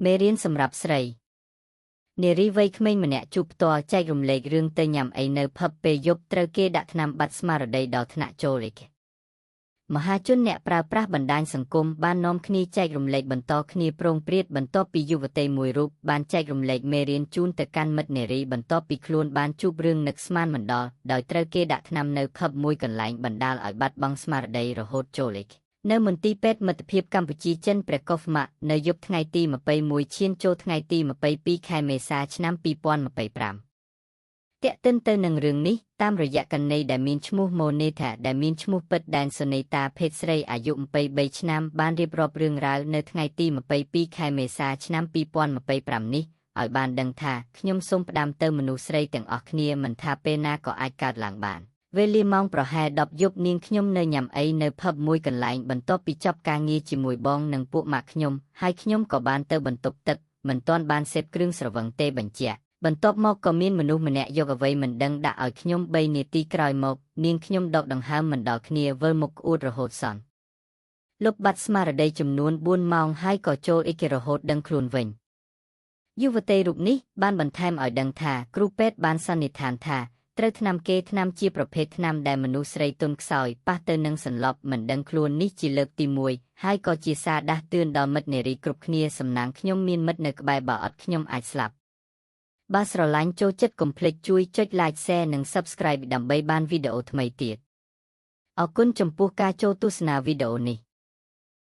មេរៀនសម្រាប់ស្រីនារីវ័យក្មេងម្នាក់ជួបផ្ទាល់ចែករំលែករឿងទៅញ៉ាំអីនៅផឹបពេលយប់ត្រូវគេដាក់ថ្នាំបាត់ស្មារតីដល់ថ្នាក់ចូលលេខមហាជនអ្នកប្រើប្រាស់បណ្ដាញសង្គមបាននាំគ្នាចែករំលែកបន្តគ្នាប្រងព្រាតបន្ទាប់ពីយុវតីមួយរូបបានចែករំលែកមេរៀនជូនទៅកាន់មិត្តនារីបន្ទាប់ពីខ្លួនបានជួបរឿងនឹកស្មានមិនដល់ដោយត្រូវគេដាក់ថ្នាំនៅផឹបមួយកន្លែងបណ្ដាលឲ្យបាត់បង់ស្មារតីរហូតចូលលេខនៅមន្ទីរពេទ្យមិត្តភាពកម្ពុជាចិនព្រះកុហ្វម៉ាក់នៅយប់ថ្ងៃទី21ឈានចូលថ្ងៃទី22ខែមេសាឆ្នាំ2025 ទាក់ទិនទៅនឹងរឿងនេះតាមរយៈកណីដែលមានឈ្មោះម៉ូនេថាដែលមានឈ្មោះពិតដែនសូនេតាភេទស្រីអាយុ23ឆ្នាំបានរៀបរាប់រឿងរ៉ាវនៅថ្ងៃទី22ខែមេសាឆ្នាំ2025នេះឲ្យបានដឹងថាខ្ញុំសូមផ្ដាំទៅមនុស្សស្រីទាំងអស់គ្នាមិនថាពេលណាក៏អាចកើតឡើងបានវេលាម៉ោងប្រហែល10យប់នាងខ្ញុំនៅញ៉ាំអីនៅផឹបមួយកន្លែងបន្ទាប់ពីចប់ការងារជាមួយបងនិងពួកម៉ាក់ខ្ញុំហើយខ្ញុំក៏បានទៅបន្ទប់ទឹកមិនទាន់បានសេពគ្រឿងស្រវឹងទេបញ្ជាក់បន្ទាប់មកក៏មានមនុស្សម្នាក់យកអ្វីមិនដឹងដាក់ឲ្យខ្ញុំ3នាទីក្រោយមកនាងខ្ញុំដកដង្ហើមមិនដល់គ្នាវិលមុខក្អួតរហូតសន្លប់បាត់ស្មារតីចំនួន4ម៉ោងហើយក៏ចូលអ៊ីករហូតដឹងខ្លួនវិញយុវតីរូបនេះបានបន្ថែមឲ្យដឹងថាគ្រូពេទ្យបានសន្និដ្ឋានថាត្រូវថ្នាំគេថ្នាំជាប្រភេទថ្នាំដែលមនុស្សស្រីទន់ខ្សោយប៉ះទៅនឹងសន្លប់មិនដឹងខ្លួននេះជាលើកទី1ហើយក៏ជាសារដាស់តឿនដល់មិត្តនារីគ្រប់គ្នាសំណាងខ្ញុំមានមិត្តនៅក្បែរបើអត់ខ្ញុំអាចស្លាប់បើស្រឡាញ់ចូលចិត្តកុំភ្លេចជួយចុច Like Share និង Subscribe ដើម្បីបានវីដេអូថ្មីទៀតអរគុណចំពោះការចូលទស្សនាវីដេអូនេះ